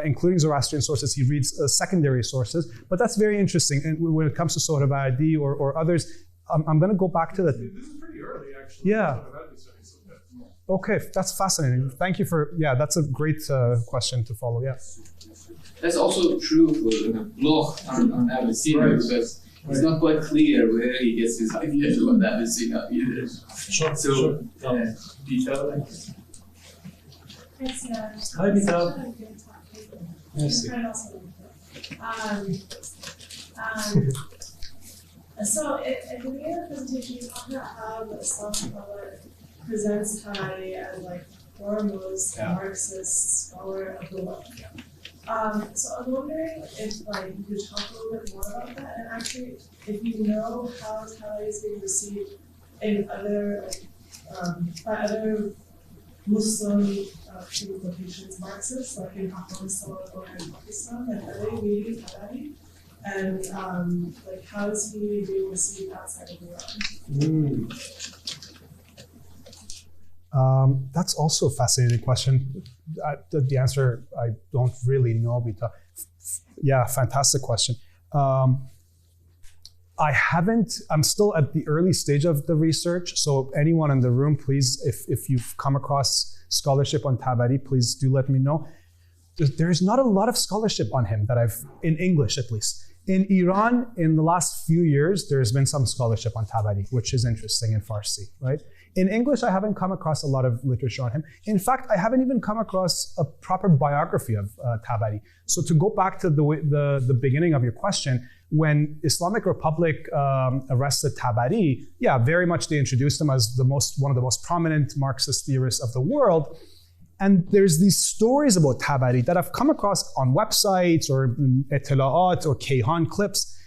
B: including Zoroastrian sources. He reads secondary sources, but that's very interesting. And when it comes to Sohrawardi or others, I'm going to go back to the...
C: This is pretty early, actually.
B: Yeah. Okay, that's fascinating. Thank you for, that's a great question to follow, yeah.
A: That's also true for Bloch on Abyssinia, because it's not quite clear where he gets his ideas about Abyssinia either.
D: Sure.
A: So,
D: Vital.
E: Hi,
D: Vital.
E: Merci. So, at the beginning of the presentation, you talked about how the Islamic scholar presents Tabari as like foremost Marxist scholar of the world. So I'm wondering if you could talk a little bit more about that, and actually, if you know how Tabari is being received in other by other Muslim quotations Marxists, like in Afghanistan or in Pakistan, are they reading Tabari? And how is he being received outside of Iran?
B: That's also a fascinating question. The answer, I don't really know. Fantastic question. I'm still at the early stage of the research, so anyone in the room, please, if you've come across scholarship on Tabari, please do let me know. There's not a lot of scholarship on him in English at least. In Iran, in the last few years, there's been some scholarship on Tabari, which is interesting in Farsi, right? In English, I haven't come across a lot of literature on him. In fact, I haven't even come across a proper biography of Tabari. So to go back to the beginning of your question, when Islamic Republic arrested Tabari, very much they introduced him as one of the most prominent Marxist theorists of the world. And there's these stories about Tabari that I've come across on websites or Etela'at or Kayhan clips,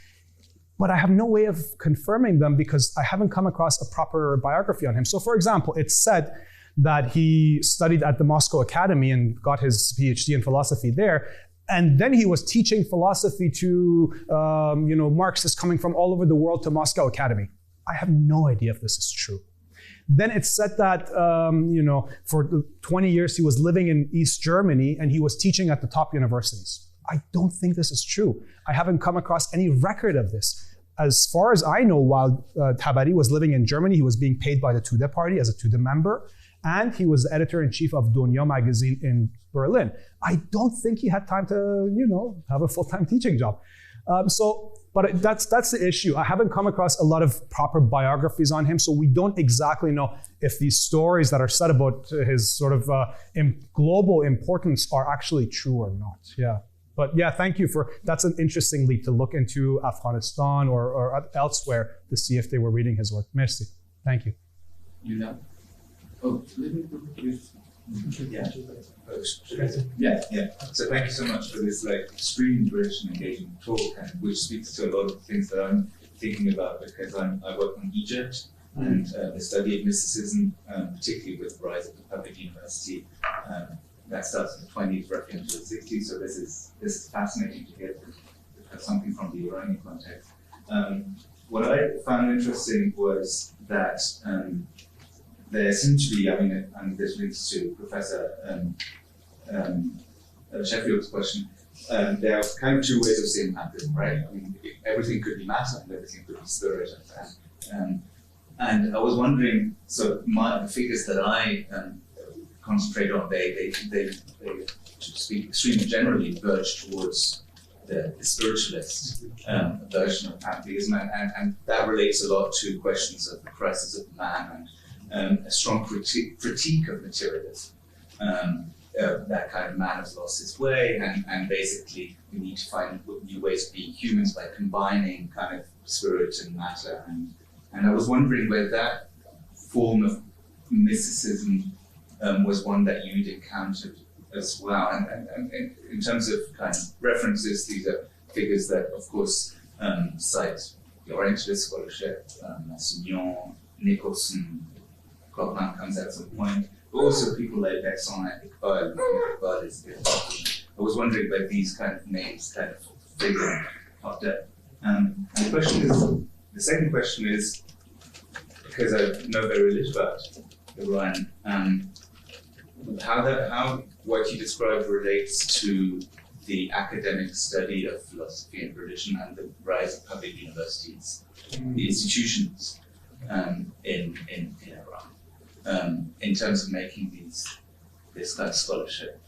B: but I have no way of confirming them because I haven't come across a proper biography on him. So for example, it's said that he studied at the Moscow Academy and got his PhD in philosophy there. And then he was teaching philosophy to Marxists coming from all over the world to Moscow Academy. I have no idea if this is true. Then it's said that, for 20 years he was living in East Germany and he was teaching at the top universities. I don't think this is true. I haven't come across any record of this. As far as I know, while Tabari was living in Germany, he was being paid by the Tudeh party as a Tudeh member, and he was editor-in-chief of Dunya magazine in Berlin. I don't think he had time to, have a full-time teaching job. But that's the issue. I haven't come across a lot of proper biographies on him, so we don't exactly know if these stories that are said about his sort of global importance are actually true or not. Yeah. But thank you that's an interesting lead to look into Afghanistan or elsewhere to see if they were reading his work. Merci. Thank you.
F: So thank you so much for this extremely rich and engaging talk, and which speaks to a lot of things that I'm thinking about because I work on Egypt and the study of mysticism, particularly with the rise of the public university. That starts in the 20s, roughly into the 60s. So this is fascinating to get something from the Iranian context. What I found interesting was that there seemed to be, this links to Professor Sheffield's question. There are kind of two ways of seeing Marxism, right? Everything could be matter and everything could be spirit. And I was wondering, so the figures that I concentrate on, they to speak extremely generally, verge towards the spiritualist version of pantheism, and that relates a lot to questions of the crisis of man and a strong critique of materialism. That kind of man has lost his way, and basically we need to find new ways of being humans by combining kind of spirit and matter. And I was wondering whether that form of mysticism was one that you'd encountered as well. And in terms of kind of references, these are figures that, of course, cite the Orientalist scholarship, Massignon, Nicholson, Kloppman comes at some point, but also people like Bergson and Iqbal. Iqbal is I was wondering where these kind of names kind of figure popped up. And the second question is, because I know very little about Iran. How what you described relates to the academic study of philosophy and religion and the rise of public universities, the institutions in Iran, in terms of making this kind of scholarship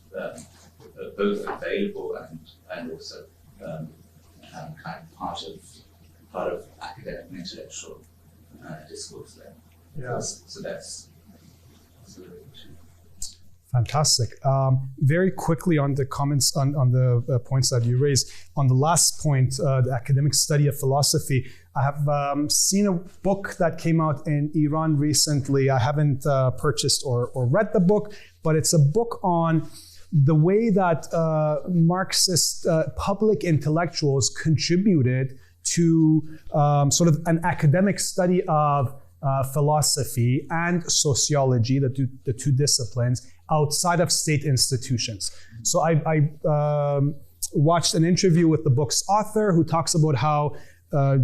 F: both available and also kind of part of academic and intellectual discourse there.
B: Yeah.
F: So that's
B: Fantastic. Very quickly on the comments on the points that you raised. On the last point, the academic study of philosophy, I have seen a book that came out in Iran recently. I haven't purchased or read the book, but it's a book on the way that Marxist public intellectuals contributed to sort of an academic study of philosophy and sociology, the two disciplines, outside of state institutions. So I watched an interview with the book's author who talks about how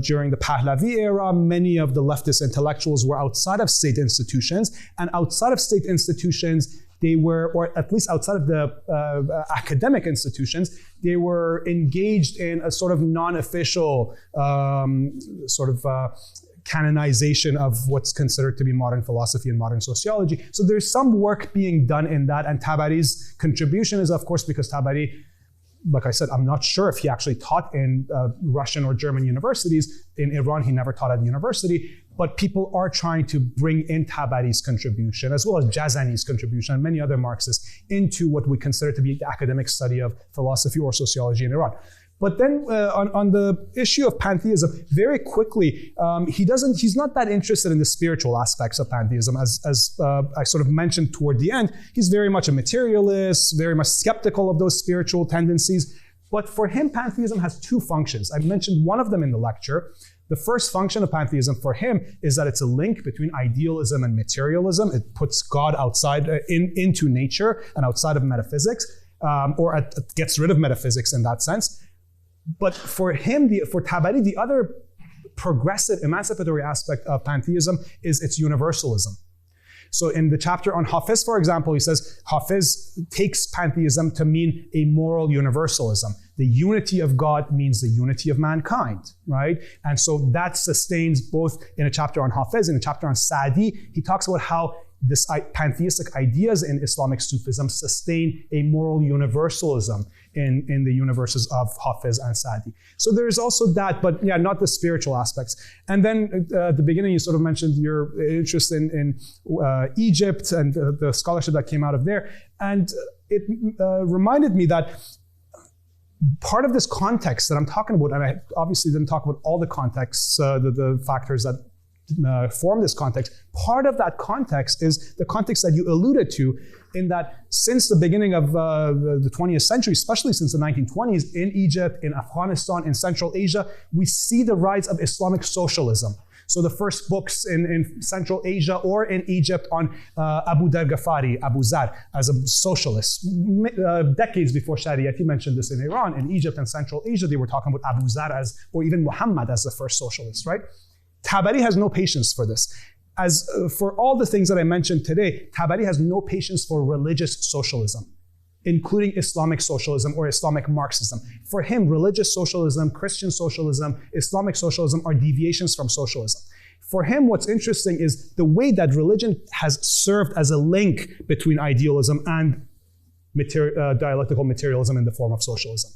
B: during the Pahlavi era, many of the leftist intellectuals were outside of state institutions, and outside of state institutions, they were, or at least outside of the academic institutions, they were engaged in a sort of non-official canonization of what's considered to be modern philosophy and modern sociology. So there's some work being done in that, and Tabari's contribution is, of course, because Tabari, like I said, I'm not sure if he actually taught in Russian or German universities. In Iran, he never taught at university, but people are trying to bring in Tabari's contribution, as well as Jazani's contribution, and many other Marxists, into what we consider to be the academic study of philosophy or sociology in Iran. But then on the issue of pantheism, very quickly, he's not that interested in the spiritual aspects of pantheism. As I sort of mentioned toward the end, he's very much a materialist, very much skeptical of those spiritual tendencies. But for him, pantheism has two functions. I mentioned one of them in the lecture. The first function of pantheism for him is that it's a link between idealism and materialism. It puts God outside, into nature and outside of metaphysics, or it gets rid of metaphysics in that sense. But for him, for Tabari, the other progressive, emancipatory aspect of pantheism is its universalism. So in the chapter on Hafiz, for example, he says Hafiz takes pantheism to mean a moral universalism. The unity of God means the unity of mankind, right? And so that sustains both in a chapter on Hafiz, in a chapter on Sa'di. He talks about how this pantheistic ideas in Islamic Sufism sustain a moral universalism in the universes of Hafiz and Sa'di. So there's also that, but yeah, not the spiritual aspects. And then at the beginning, you sort of mentioned your interest in Egypt and the scholarship that came out of there. And it reminded me that part of this context that I'm talking about, and I obviously didn't talk about all the contexts, the factors that form this context. Part of that context is the context that you alluded to, in that since the beginning of the 20th century, especially since the 1920s, in Egypt, in Afghanistan, in Central Asia, we see the rise of Islamic socialism. So the first books in Central Asia or in Egypt on Abu Dhar Ghafari, Abu Zar, as a socialist. Decades before Shariati mentioned this in Iran, in Egypt and Central Asia, they were talking about Abu Zar as, or even Muhammad as the first socialist, right? Tabari has no patience for this. As for all the things that I mentioned today, Tabari has no patience for religious socialism, including Islamic socialism or Islamic Marxism. For him, religious socialism, Christian socialism, Islamic socialism are deviations from socialism. For him, what's interesting is the way that religion has served as a link between idealism and dialectical materialism in the form of socialism,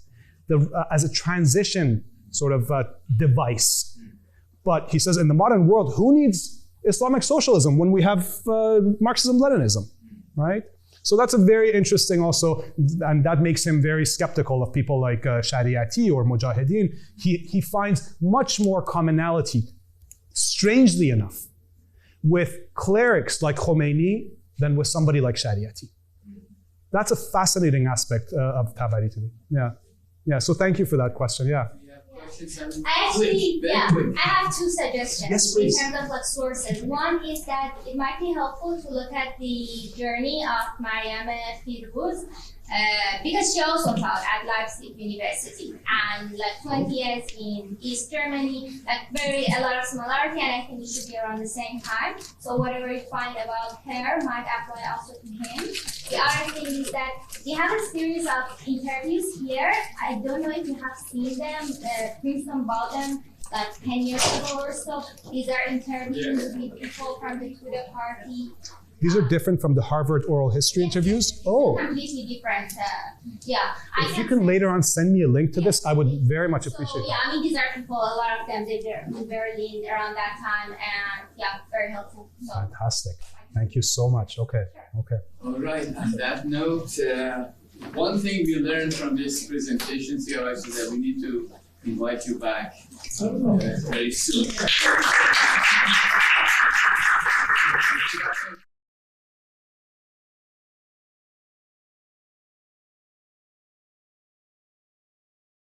B: as a transition sort of device. But he says, in the modern world, who needs Islamic socialism when we have Marxism-Leninism, right? So that's a very interesting also, and that makes him very skeptical of people like Shariati or Mujahideen. He finds much more commonality, strangely enough, with clerics like Khomeini than with somebody like Shariati. That's a fascinating aspect of Tabari to me. Yeah. So thank you for that question. Yeah.
D: I have two suggestions.
B: Yes, please.
D: In terms of what sources. One is that it might be helpful to look at the journey of Maryam Firuz because she also taught at Leipzig University and like 20 years in East Germany, like a lot of similarity, and I think it should be around the same time. So whatever you find about her might apply also to him. The other thing is that we have a series of interviews here. I don't know if you have seen them. Princeton bought them like 10 years ago or so. These are interviews with people from the Tudor party.
B: These are different from the Harvard oral history interviews? Oh.
D: Completely different. Yeah.
B: If you can later on send me a link to this, I would very much appreciate
D: Yeah,
B: that.
D: I mean, these are people, a lot of them, they were in Berlin around that time, and yeah, very helpful. So.
B: Fantastic. Thank you so much. Okay. Okay.
A: All right. On that note, one thing we learned from this presentation, Siavash, is that we need to invite you back very soon.